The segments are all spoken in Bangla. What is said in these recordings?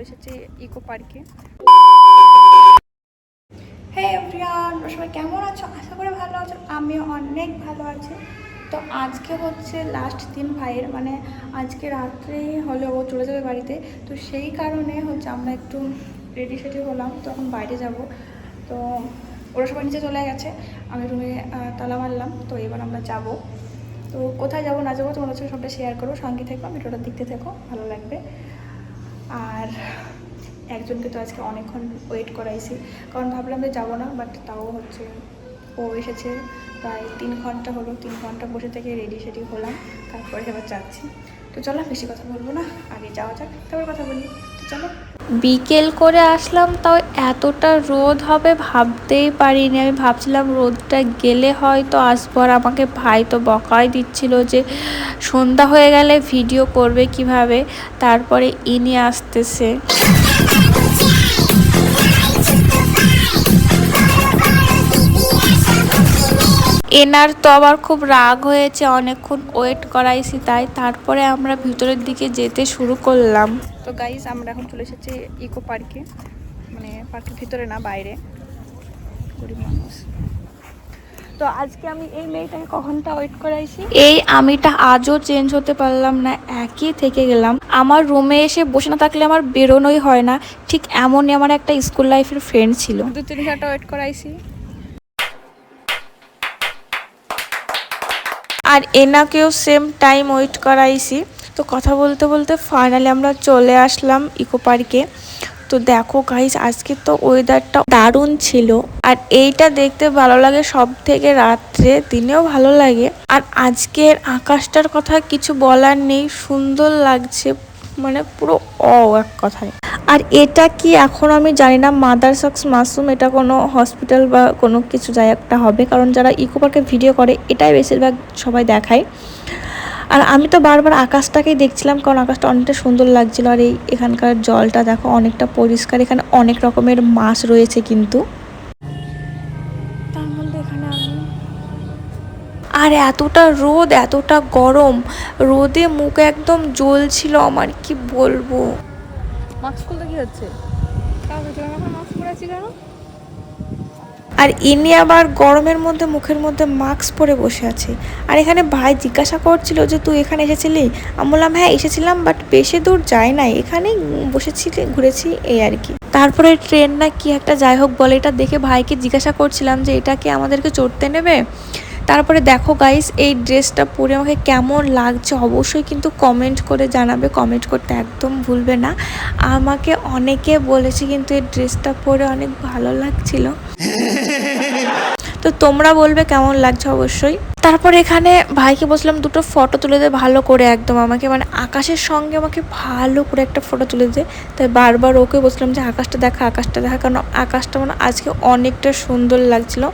এসেছি ইকো পার্কে। হে এভরিওয়ান, সবাই কেমন আছো? আশা করি ভালো আছো। আমি অনেক ভালো আছি। তো আজকে হচ্ছে লাস্ট দিন ভাইয়ের, মানে আজকে রাত্রেই হলে ও চলে যাবে বাড়িতে। তো সেই কারণে হচ্ছে আমরা একটু রেডি সেডি হলাম, তো এখন বাইরে যাব। তো ওরা সবাই নিচে চলে গেছে, আমি রুমে তালা মারলাম। তো এবার আমরা যাব। তো কোথায় যাবো না যাবো তোমার হচ্ছে সবটা শেয়ার করো, সঙ্গে থেকো, ভিডিওটা দেখতে থেকো, ভালো লাগবে। আর একজনকে তো আজকে অনেকক্ষণ ওয়েট করাইছি, কারণ ভাবলাম যে যাবো না, বাট তাও হচ্ছে ও এসেছে। প্রায় 3 ঘন্টা হলো, 3 ঘন্টা বসে থেকে রেডি সেডি হলাম, তারপরে এবার যাচ্ছি। তো চলো বেশি কথা বলবো না, আগে যাওয়া যাক, তারপর কথা বলি। তো চলো। বিকেল করে আসলাম, তাও এতটা রোদ হবে ভাবতেই পারিনি। আমি ভাবছিলাম রোদটা গেলে হয়তো আসবো, আর আমাকে ভাই তো বকাই দিচ্ছিল যে সন্ধ্যা হয়ে গেলে ভিডিও করবে কিভাবে, তারপরে ইনি আসতেছে। এনার তো আবার খুব রাগ হয়েছে, অনেকক্ষণ ওয়েট করাইছি তাই। তারপরে আমরা ভিতরের দিকে যেতে শুরু করলাম। তো গাইস, আমরা এখন চলে এসেছি ইকো পার্কে, মানে পার্কের ভিতরে না, বাইরে। গরিব মানুষ। তো আজকে আমি এই মেয়েটাকে কখনটা ওয়েট করাইছি, এই আমিটা আজও চেঞ্জ হতে পারলাম না, একই থেকে গেলাম। আমার রুমে এসে বসে না থাকলে আমার বেরোনোই হয় না, ঠিক এমনই আমার একটা স্কুল লাইফের ফ্রেন্ড ছিল। 2-3 ঘন্টা ওয়েট করাইছি। আর এনাকেও সেম টাইম ওয়েট করাইছি। তো কথা বলতে বলতে ফাইনালি আমরা চলে আসলাম ইকো পার্কে। তো দেখো গাইস, আজকে তো ওয়েদারটা দারুণ ছিল। আর এইটা দেখতে ভালো লাগে সব থেকে, রাত্রে দিনেও ভালো লাগে। আর আজকের আকাশটার কথা কিছু বলার নেই, সুন্দর লাগছে, মানে পুরো এক কথায়। আর এটা কি এখন আমি জানি না, মাদার সাকস মাশরুম, এটা কোনো হসপিটাল বা কোনো কিছু একটা হবে, কারণ যারা ইকো পার্কে ভিডিও করে এটাই বেশিরভাগ সবাই দেখায়। আর আমি তো বারবার আকাশটাকেই দেখছিলাম, কারণ আকাশটা অনেকটা সুন্দর লাগছিল। আর এখানকার জলটা দেখো অনেকটা পরিষ্কার, এখানে অনেক রকমের মাছ রয়েছে কিন্তু। তার মধ্যে এখানে আমি আর এতটা রোদ, এতটা গরম, রোদে মুখ একদম জ্বলছিল আমার, কি বলবো। মাস্ক খুলতে কি হচ্ছে? মাস্ক পরেছি কেন? আর ইনি আবার গরমের মধ্যে মুখের মধ্যে মাস্ক পরে বসে আছে। আর এখানে ভাই জিজ্ঞাসা করছিল যে তুই এখানে এসেছিলি? আমি বললাম হ্যাঁ এসেছিলাম, বাট বেশি দূর যাই নাই, এখানেই বসেছিলি, ঘুরেছি, এই আর কি। তারপরে ট্রেন না কি একটা যাই হোক বলে, এটা দেখে ভাইকে জিজ্ঞাসা করছিলাম যে এটা কি আমাদেরকে চড়তে নেবে। তারপরে দেখো গাইস, এই ড্রেসটা পরে আমাকে কেমন লাগছে অবশ্যই কিন্তু কমেন্ট করে জানাবে, কমেন্ট করতে একদম ভুলবে না। আমাকে অনেকে বলেছে কিন্তু এই ড্রেসটা পরে অনেক ভালো লাগছিল। তো তোমরা বলবে কেমন লাগছে অবশ্যই। তারপর এখানে ভাইকে বসলাম দুটো ফটো তুলে দে ভালো করে, একদম আমাকে, মানে আকাশের সঙ্গে আমাকে ভালো করে একটা ফটো তুলে দে। তাই বারবার ওকে বসলাম যে আকাশটা দেখা, আকাশটা দেখা, কারণ আকাশটা মানে আজকে অনেকটা সুন্দর লাগছিল।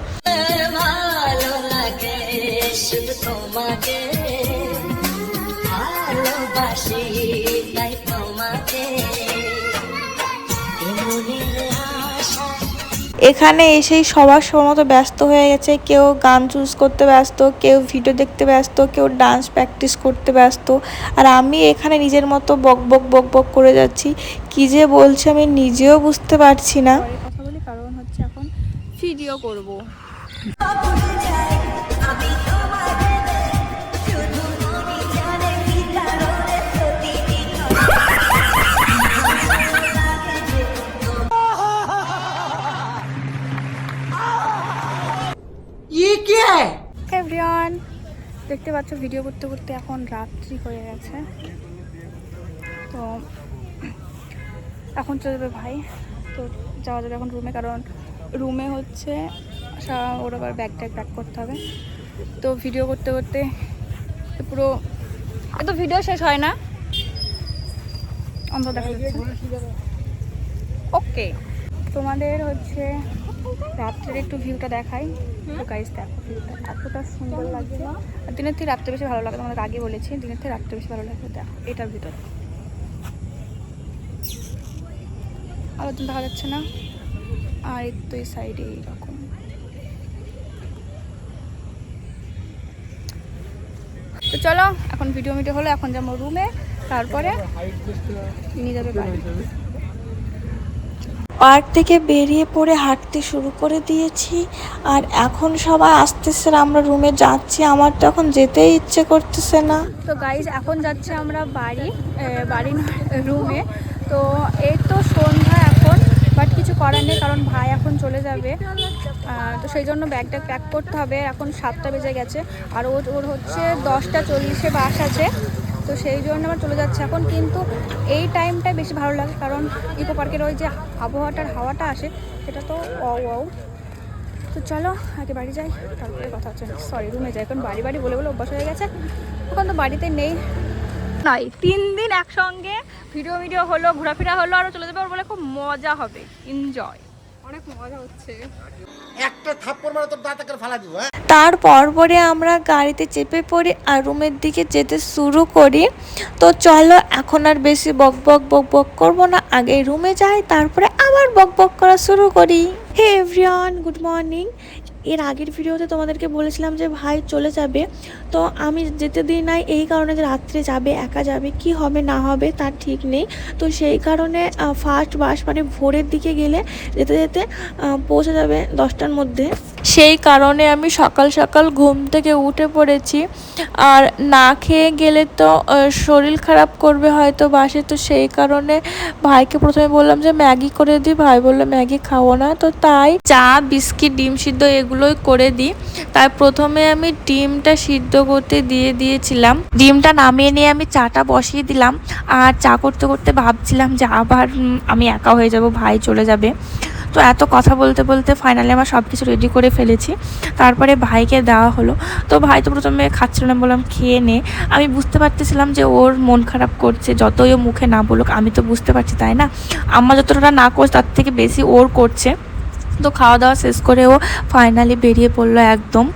এখানে এসেই সবার মতো ব্যস্ত হয়ে গেছে, কেউ গান চুজ করতে ব্যস্ত, কেউ ভিডিও দেখতে ব্যস্ত, কেউ ডান্স প্র্যাকটিস করতে ব্যস্ত। আর আমি এখানে নিজের মতো বক বক বক বক করে যাচ্ছি, কি যে বলছি আমি নিজেও বুঝতে পারছি না। কথা বলি, কারণ হচ্ছে এখন ভিডিও করব। এভরিওয়ান, দেখতে পাচ্ছ ভিডিও করতে করতে এখন রাত্রি হয়ে গেছে। তো এখন চলে যাবে ভাই, তো যাওয়া যাবে এখন রুমে, কারণ রুমে হচ্ছে ওর আবার ব্যাগ প্যাক করতে হবে। তো ভিডিও করতে করতে পুরো এত ভিডিও শেষ হয় না, অন্ধ দেখা যাচ্ছে। ওকে, তোমাদের হচ্ছে রাত্রের একটু ভিউটা দেখাই। তো গাইস দেখো, ভিউটা এতটা সুন্দর লাগছে। আর দিনের থেকে রাত্রে বেশি ভালো লাগে, তোমাদের আগে বলেছি দিনের থেকে রাত্রে বেশি ভালো লাগে। দেখো এটার ভিতরে আবার তো দেখা যাচ্ছে না, আর তো এই সাইডে এইরকম। তো চলো এখন ভিডিও হলো, এখন যাবো রুমে, তারপরে নিয়ে যাবে বাড়ি। পার্ক থেকে বেরিয়ে পড়ে হাঁটতে শুরু করে দিয়েছি। আর এখন সবাই আসতেছে, আমরা রুমে যাচ্ছি। আমার তো এখন যেতেই ইচ্ছে করতেছে না। তো গাইজ এখন যাচ্ছে আমরা বাড়ি রুমে। তো এই তো সন্ধ্যা এখন, বাট কিছু করার নেই কারণ ভাই এখন চলে যাবে। তো সেই জন্য ব্যাগটা প্যাক করতে হবে। এখন 7টা বেজে গেছে আর ওর হচ্ছে 10টা 40-এ বাস আছে। তো সেই জন্য আমার চলে যাচ্ছে এখন। কিন্তু এই টাইমটাই বেশি ভালো লাগে কারণ ইকো পার্কের ওই যে হাওয়াটা আসে সেটা তো ওয়াও। তো চলো আগে বাড়ি যাই, তারপরে কথা হচ্ছে। সরি, রুমে যাই। এখন বাড়ি বলে অভ্যাস হয়ে গেছে, এখন তো বাড়িতে নেই। নয় 3 দিন একসঙ্গে ভিডিও হলো, ঘোরাফেরা হলো, আরও চলে যাবে। ওর বলে খুব মজা হবে, এনজয়, অনেক মজা হচ্ছে। একটা থাপ্পড় মারা তোর দাঁত করে ফালা দিব। তারপর পরে আমরা গাড়িতে চেপে পড়ি আর রুমের দিকে যেতে শুরু করি। তো চলো এখন আর বেশি বক বক করবো না, আগে রুমে যাই, তারপরে আবার বক করা শুরু করি। Hey everyone, good morning. এর আগের ভিডিওতে তোমাদেরকে বলেছিলাম যে ভাই চলে যাবে, তো আমি যেতে দিই নাই এই কারণে যে রাত্রে যাবে, একা যাবে, কি হবে না হবে তার ঠিক নেই। তো সেই কারণে ফার্স্ট বাস মানে ভোরের দিকে গেলে যেতে পৌঁছে যাবে 10টার মধ্যে। সেই কারণে আমি সকাল ঘুম থেকে উঠে পড়েছি। আর না খেয়ে গেলে তো শরীর খারাপ করবে হয়তো বাসে। তো সেই কারণে ভাইকে প্রথমে বললাম যে ম্যাগি করে দিই, ভাই বললো ম্যাগি খাবো না। তো তাই চা বিস্কিট ডিম সিদ্ধ এগুলোই করে দিই। তাই প্রথমে আমি ডিমটা সিদ্ধ করতে দিয়েছিলাম। ডিমটা নামিয়ে নিয়ে আমি চাটা বসিয়ে দিলাম। আর চা করতে করতে ভাবছিলাম যে আবার আমি একা হয়ে যাব, ভাই চলে যাবে। তো এত কথা বলতে ফাইনালি আমার সব কিছু রেডি করে ফেলেছি। তারপরে ভাইকে দেওয়া হলো। তো ভাই তো প্রথমে খাচ্ছিল না, বললাম খেয়ে নে। আমি বুঝতে পারতেছিলাম যে ওর মন খারাপ করছে, যতই ও মুখে না বলুক আমি তো বুঝতে পারছি, তাই না? আম্মা যতটা না করছে তার থেকে বেশি ওর করছে। তো খাওয়া দাওয়া শেষ করে ও ফাইনালি বেরিয়ে পড়লো একদম।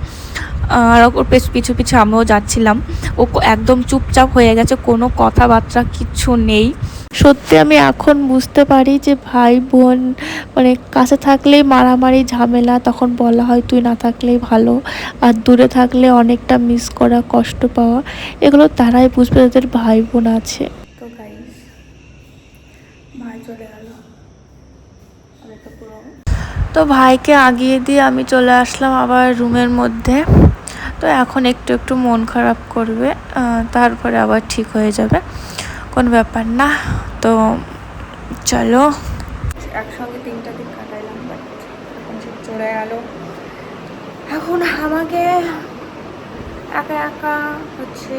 আর ওর পিছু আমিও যাচ্ছিলাম। ও একদম চুপচাপ হয়ে গেছে, কোনো কথাবার্তা কিচ্ছু নেই। সত্যি আমি এখন বুঝতে পারি যে ভাই বোন মানে কাছে থাকলেই মারামারি ঝামেলা, তখন বলা হয় তুই না থাকলেই ভালো। আর দূরে থাকলে অনেকটা মিস করা, কষ্ট পাওয়া, এগুলো তারাই বুঝবে যাদের ভাই বোন আছে। তো গাইস ভাই চলে গেল। তো ভাইকে আগিয়ে দিয়ে আমি চলে আসলাম আবার রুমের মধ্যে। তো এখন একটু মন খারাপ করবে, তারপরে আবার ঠিক হয়ে যাবে, কোনো ব্যাপার না। তো চলো, একসঙ্গে 3টা দিন কাটাইলাম, বাট এখন সে চলে গেল। এখন আমাকে একা হচ্ছে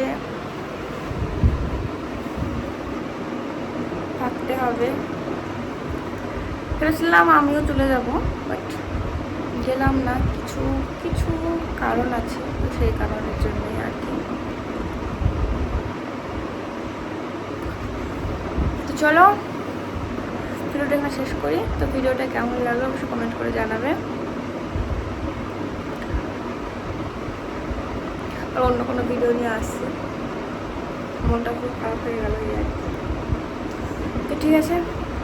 থাকতে হবে। ভেবেছিলাম আমিও চলে যাব, বাট গেলাম না। কিছু কারণ আছে, তো সেই কারণের জন্যই আর কি। তো চলো ভিডিওটা এখানে শেষ করি। তো ভিডিওটা কেমন লাগলো অবশ্যই কমেন্ট করে জানাবে। আর অন্য কোনো ভিডিও নিয়ে আসছি, মনটা খুব খারাপ হয়ে গেল এই আর কি। তো ঠিক আছে,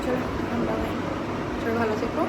চলো বাই, সবাই ভালো থেকো।